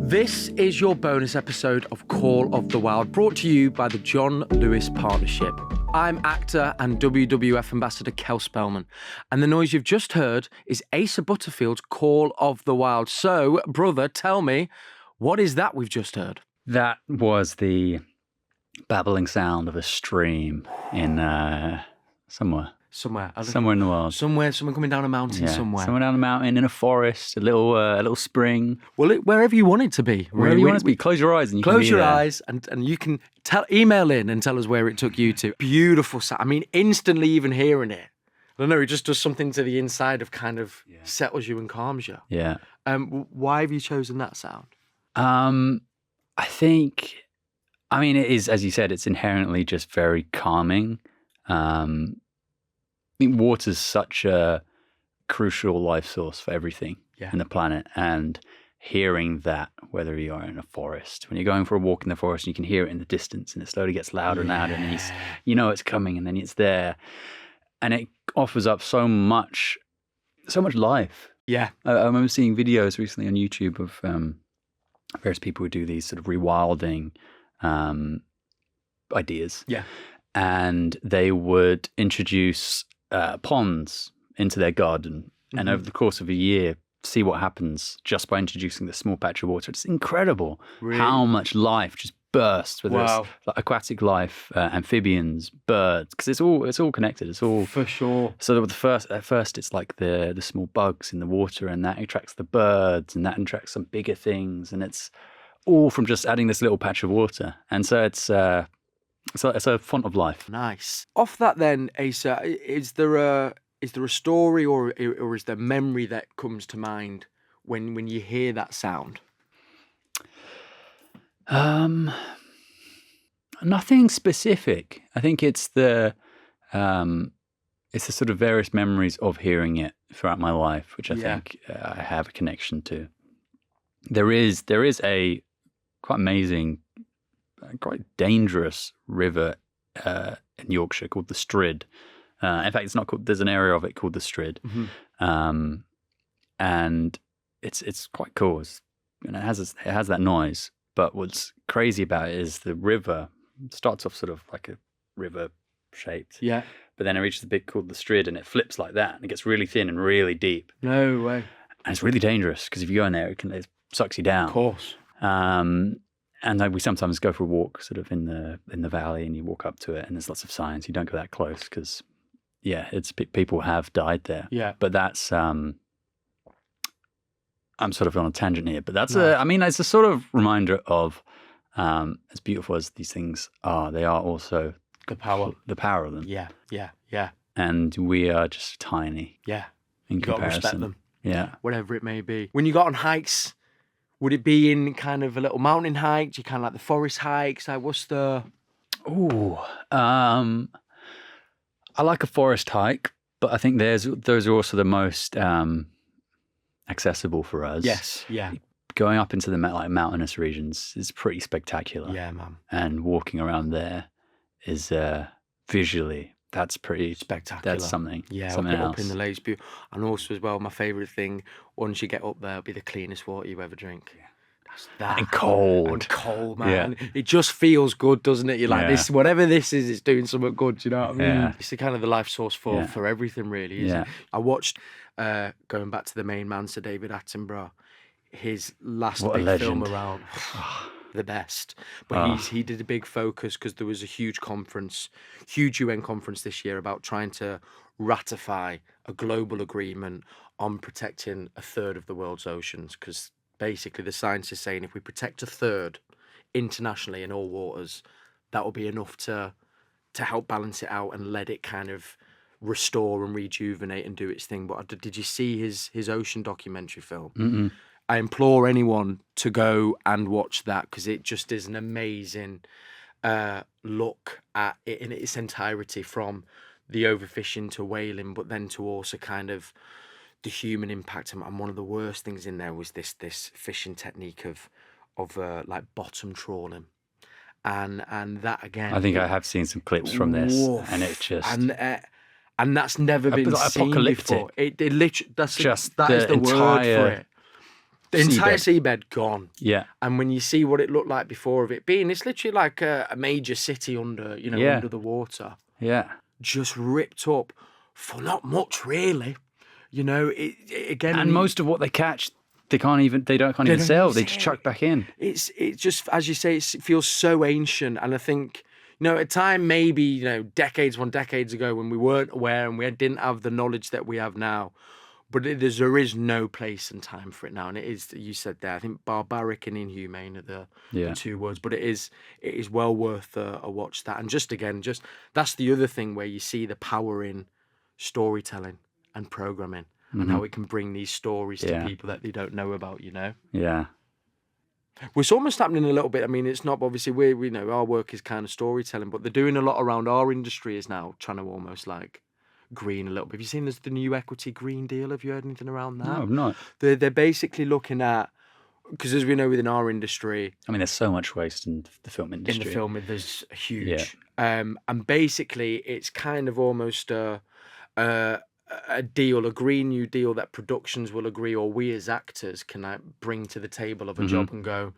This is your bonus episode of Call of the Wild, brought to you by the John Lewis Partnership. I'm actor and WWF ambassador Cel Spellman, and the noise you've just heard is Asa Butterfield's Call of the Wild. So, brother, tell me, what is that we've just heard? That was the babbling sound of a stream in somewhere in the world. Somewhere coming down a mountain somewhere. Somewhere down a mountain, in a forest, a little spring. Well, wherever you want it to be. Wherever you want it to be. Close your eyes and you can Close be your there. eyes and you can email in and tell us where it took you to. Beautiful sound. I mean, instantly even hearing it. I don't know, it just does something to the inside of kind of settles you and calms you. Yeah. Why have you chosen that sound? I think, it is, as you said, it's inherently just very calming. I think water's such a crucial life source for everything in the planet, and hearing that, whether you are in a forest, when you're going for a walk in the forest, you can hear it in the distance, and it slowly gets louder and louder, and you know it's coming, and then it's there, and it offers up so much life. Yeah, I remember seeing videos recently on YouTube of various people who do these sort of rewilding ideas. Yeah, and they would introduce ponds into their garden, and over the course of a year, see what happens just by introducing this small patch of water. It's incredible how much life just bursts, whether it's like aquatic life, amphibians, birds, because it's all connected. It's all for sure. So at first, it's like the small bugs in the water, and that attracts the birds, and that attracts some bigger things, and it's all from just adding this little patch of water. And so it's a font of life. Nice. Off that then, Asa, is there a story or is there memory that comes to mind when you hear that sound? Nothing specific. I think it's the sort of various memories of hearing it throughout my life, which I think I have a connection to. There is a quite amazing, quite dangerous river in Yorkshire called the Strid. In fact, it's not called. There's an area of it called the Strid, and it's quite cool. It has that noise. But what's crazy about it is the river starts off sort of like a river shaped. Yeah. But then it reaches a bit called the Strid, and it flips like that, and it gets really thin and really deep. No way. And it's really dangerous because if you go in there, it sucks you down. Of course. And we sometimes go for a walk sort of in the valley, and you walk up to it, and there's lots of signs. You don't go that close because, it's people have died there. Yeah. But that's I'm sort of on a tangent here, but that's it's a sort of reminder of as beautiful as these things are, they are also the power of them. Yeah. And we are just tiny. Yeah. In comparison. Gotta respect them. Yeah. Whatever it may be. When you got on hikes, would it be in kind of a little mountain hike? Do you kind of like the forest hikes? Like, what's the... I like a forest hike, but I think those are also the most accessible for us. Yes, yeah. Going up into the mountainous regions is pretty spectacular. Yeah, man. And walking around there is visually, that's pretty spectacular. That's something. Yeah, something else. Up in the lakes, and also as well, my favourite thing once you get up there, will be the cleanest water you ever drink. Yeah. That's that. And cold. And cold, man. Yeah. It just feels good, doesn't it? You're like, this, whatever this is, it's doing something good. Do you know what I mean? Yeah. It's the kind of the life source for everything, really. Isn't it? I watched, going back to the main man, Sir David Attenborough, his last big film around. The best, but he did a big focus because there was a huge UN conference this year about trying to ratify a global agreement on protecting a third of the world's oceans, because basically the science is saying if we protect a third internationally in all waters, that will be enough to help balance it out and let it kind of restore and rejuvenate and do its thing. But did you see his ocean documentary film? Mm-mm. I implore anyone to go and watch that, because it just is an amazing look at it in its entirety, from the overfishing to whaling, but then to also kind of the human impact. And one of the worst things in there was this fishing technique of like bottom trawling, and that again. I think I have seen some clips from this, and it's just And that's never been like seen apocalyptic. before. It literally, that the is the word for it. The entire seabed. seabed gone. Yeah. And when you see what it looked like before of it being, it's literally like a major city under, under the water. Yeah. Just ripped up for not much, really. Again. And most of what they catch, they can't even sell. They just chuck back in. It just, as you say, it feels so ancient. And I think, at a time maybe, decades ago when we weren't aware and we didn't have the knowledge that we have now. But there is no place and time for it now. And it is, you said there, I think barbaric and inhumane are the two words. But it is well worth a watch that. And just that's the other thing where you see the power in storytelling and programming and how it can bring these stories to people that they don't know about, Yeah. Well, it's almost happening a little bit. I mean, it's not, obviously, we know our work is kind of storytelling, but they're doing a lot around our industry is now trying to almost like green a little bit. Have you seen the new equity green deal? Have you heard anything around that? No, I've not. They're basically looking at, because as we know within our industry, I mean, there's so much waste in the film industry. In the film, there's huge. Yeah. And basically, it's kind of almost a deal, a green new deal that productions will agree, or we as actors can bring to the table of a job and go,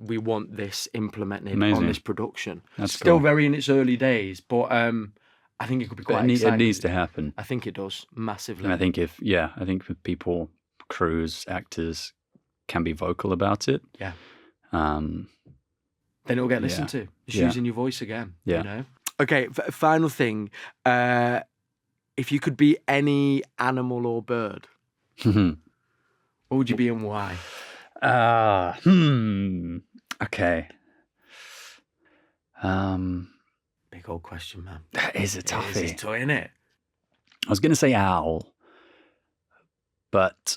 we want this implemented on this production. That's still cool. very in its early days, but I think it could be quite exciting. It needs to happen. I think it does massively. And I think if people, crews, actors can be vocal about it. Yeah. Then it'll get listened to. Just using your voice again. Yeah. Okay. Final thing. If you could be any animal or bird, what would you be and why? Okay. Big old question, man. That is a toughie. It's tough, isn't it? I was going to say owl, but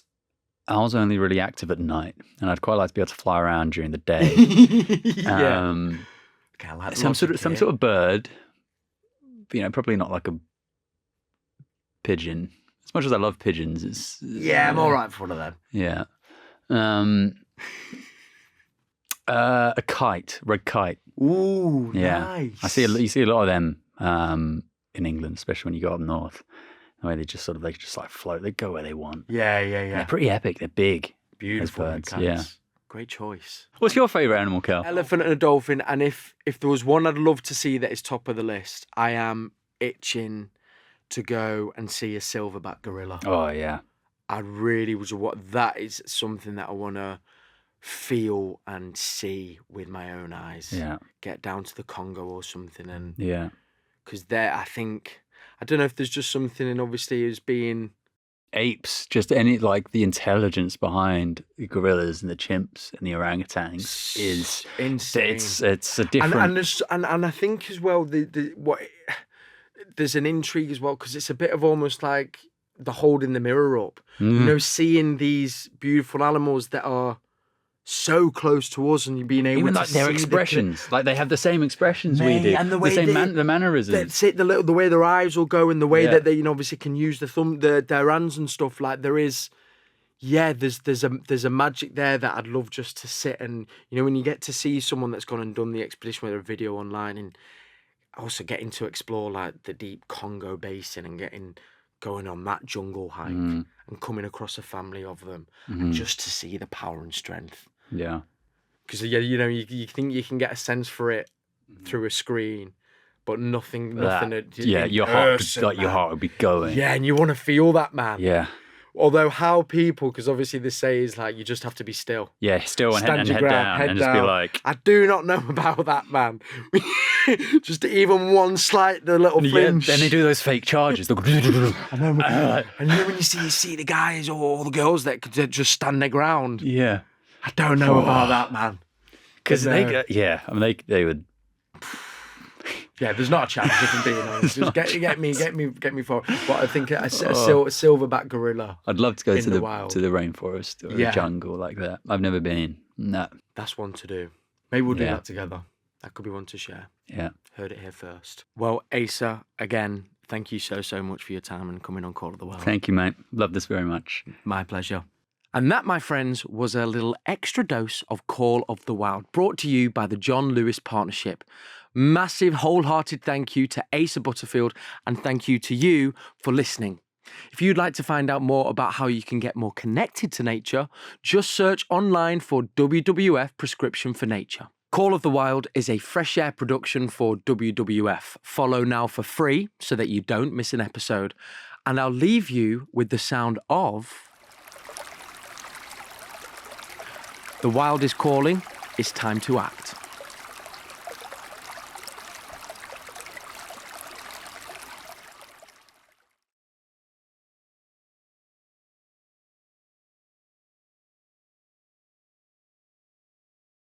owl's only really active at night, and I'd quite like to be able to fly around during the day. Okay, I like some sort of bird. Probably not like a pigeon. As much as I love pigeons, I'm all right for one of them. Yeah. A kite, red kite. Ooh, nice. You see a lot of them in England, especially when you go up north. The way they just like float. They go where they want. Yeah. They're pretty epic. They're big. Beautiful birds. Kites. Yeah. Great choice. What's your favourite animal, Kel? Elephant and a dolphin. And if there was one I'd love to see that is top of the list, I am itching to go and see a silverback gorilla. Oh, yeah. I really was. That is something that I want to feel and see with my own eyes. Yeah. Get down to the Congo or something. And because there, I don't know if there's just something, and obviously as being apes, just the intelligence behind the gorillas and the chimps and the orangutans is insane. It's a different, and I think as well there's an intrigue as well, because it's a bit of almost like the holding the mirror up, seeing these beautiful animals that are so close to us, and you being able to see their expressions, they have the same expressions we do, and the way the mannerisms, the way their eyes will go, and the way that they obviously can use their hands and stuff. Like there is, there's a magic there that I'd love just to sit and when you get to see someone that's gone and done the expedition with a video online, and also getting to explore like the deep Congo basin and going on that jungle hike and coming across a family of them and just to see the power and strength. Yeah. Because, you think you can get a sense for it through a screen, but nothing. Your heart would be going. Yeah, and you want to feel that, man. Yeah. Although how people, because obviously they say is like you just have to be still. Yeah, still and head down and just be like. I do not know about that, man. Just even one slight, the little flinch. Then they do those fake charges. I know. And when you see the guys or the girls that could just stand their ground. Yeah. I don't know about that, man. Because they would. Yeah, there's not a chance, if I'm being honest. Just get me for. But I think a silverback gorilla. I'd love to go to the rainforest or a jungle like that. I've never been. No. That's one to do. Maybe we'll do that together. That could be one to share. Yeah. Heard it here first. Well, Asa, again, thank you so much for your time and coming on Call of the World. Thank you, mate. Love this very much. My pleasure. And that, my friends, was a little extra dose of Call of the Wild, brought to you by the John Lewis Partnership. Massive wholehearted thank you to Asa Butterfield, and thank you to you for listening. If you'd like to find out more about how you can get more connected to nature, just search online for WWF Prescription for Nature. Call of the Wild is a fresh air production for WWF. Follow now for free so that you don't miss an episode. And I'll leave you with the sound of... The wild is calling, it's time to act.